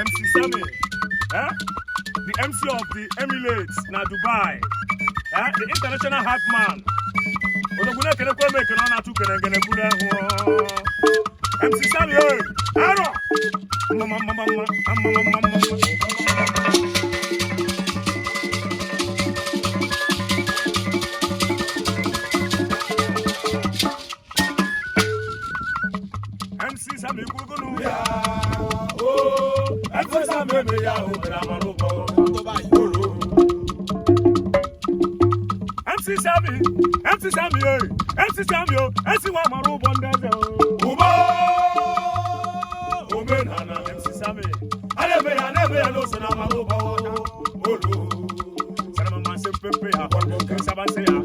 MC Sammy, the MC of the Emirates na Dubai, the international hype man. Odogune kene kwa me kene na tu kene ngene kuda ho. MC Sammy, aro. Mama. MC Sammy gugunu ya. Oh, MC Sammy me ya o na marubo. MC Sammy, MC Sammy, MC Sammy, MC wa marubo ndeze o. Ubo! Omenana MC Sammy. Alebe ya no sana marubo. Olu. Sana mama se pepe ya kwa sabanse ya.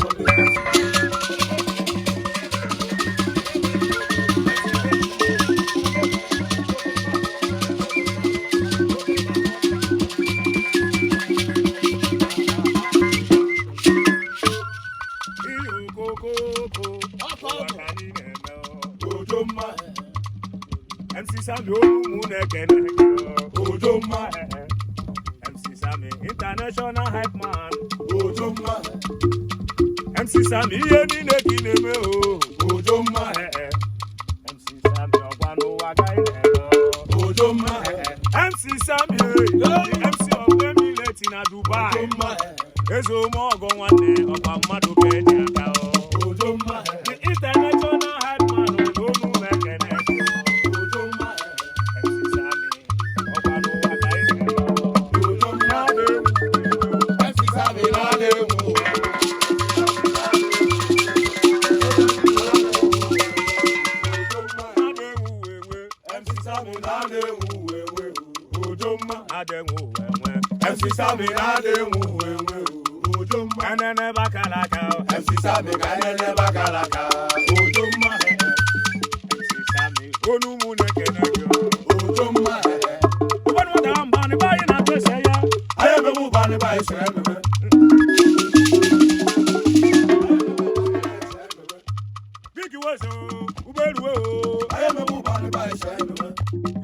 MC Sammy Ojoma MC Sammy international hype man Ojoma MC Sammy yeni nekineme Ojoma MC Sammy ogbano waga ile Ojoma MC Sammy MC of Emirates in Dubai Ojoma ezo mo ogo nwanne ọkwa mmadụ ka eji aka Ojoma the international hype man Ojoma mekene MC Sammy Ojoma kanene bakalaka MC Sammy kanene bakalaka Ojoma MC Sammy onumu nekeneke Ojoma ubanu wadamba ni bayi na tweseya ayebe mu bani bayi sebebe bigi weso uberuwe o ayebe mu bani bayi sebebe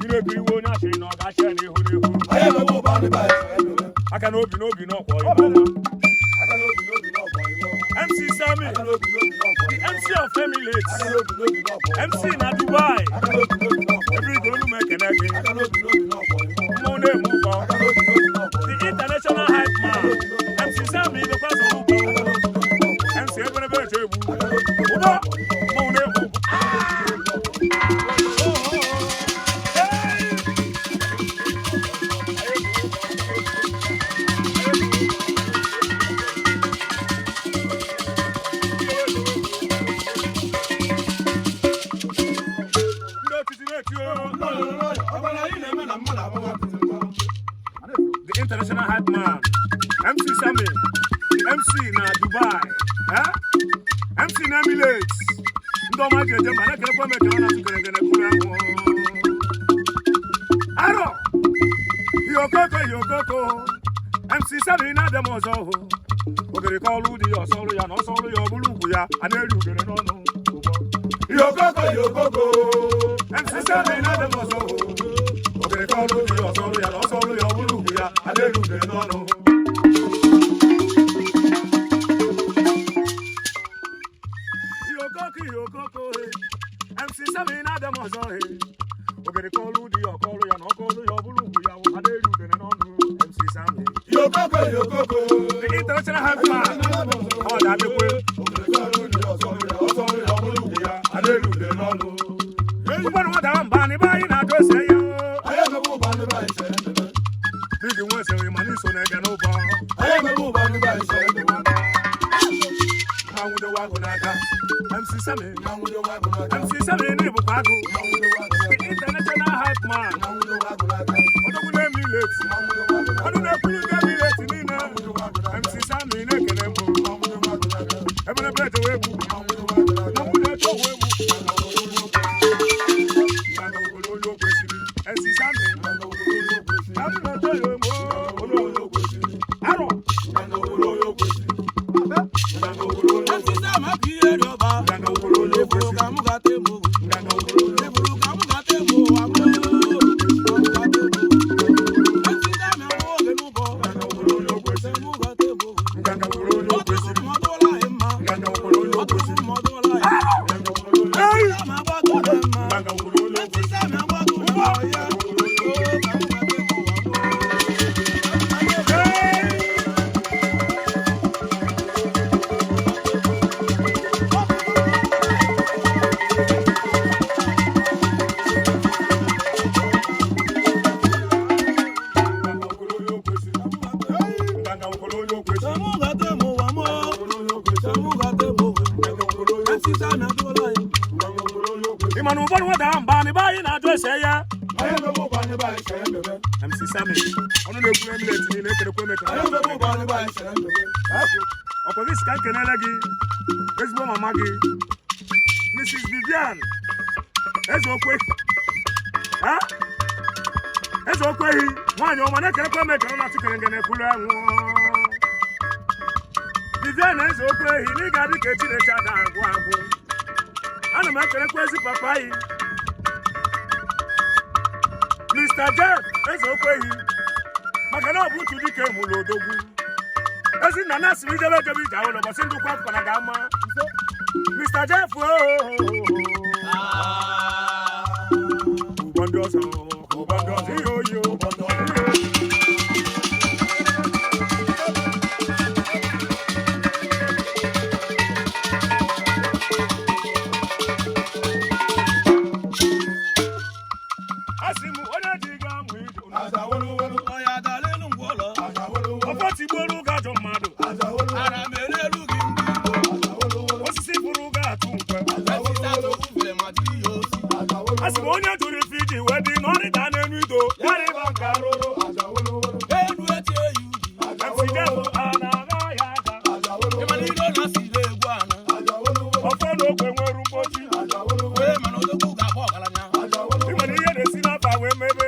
ire biwo na se no ga se ni hu ayebe mu bani bayi sebebe aka no bi no kwa mama MC Sammy, the MC of Emirates, MC na Dubai, every day you make an egg, Monday move on, the international hype man, MC Sammy, the person who MC everybody Monday move the international hype man, MC Sammy, the MC na Dubai, MC na Emirates. Ndoma jeje mana kele kwa meke na tukere kula ho. Aro. Yokoko. MC Sammy na demozo ho. Ogere kolu di osoro ya no soro ya bulugu ya anelu gere no no. Yokoko. MC Sammy na demozo ho. Ogere kolu di osoro ya no soro ya bulugu ya anelu gere no no. Yokoko. MC Sammy na demozo he. Ogere kolu di okoro ya no kolu ya bulugu ya anelu gere no no. MC Sammy. Yokoko. The international hype man. Oh, that way. MC Sammy, the international hype man. MC Sammy, ụfọdụ nwata ahụ mba anyị anyị na-ajụ ese ya MC Sammy ọnụ na-ekwu eminent niile ekerekwa emeka ọkwa gị si ka nkenele gị ezigbo mama gị Mrs. Vivian Ezeokwe Ezeokwehi nwaanyị ọma na-ekerekwa emeka ọ na-atụkere ngene ekwulu anwụ Vivian Ezeokwehi na ị ga-adị ka Chineke ada agwụ agwụ ana m ekerekwa ezi papa anyị Mr. Jeff Ezeokwehi maka na ọ bụ otu dike mụrụ odogwu ezi nna na-asị m ijebe ejebe ije ahụlọ ụbọchị ndị ụkwa pụtara ga-ama Mr. Jeff ụgbọ ndị ọzọ ihe oyi asị m onye ji ga-amụ idu ọfọ tigboro gajọ mmadụ osisi bụrụ ga-atụ nkwe asị m onye jụrụ ife iji wee dị n'ọrịda n'elu ido yarịba nke arụrụ efidebụ a na-agha ya aka ọfọ na ogbe nwere mgbochi ịmana ihe na-esi n'afa wee mebe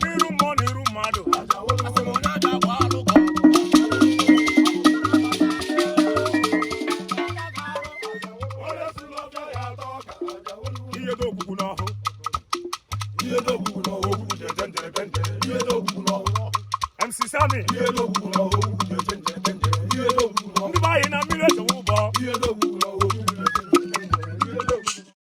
n'iru mmụọ na iru mmadụ ihe dị ogbugbu n'ọhụ MC Sammy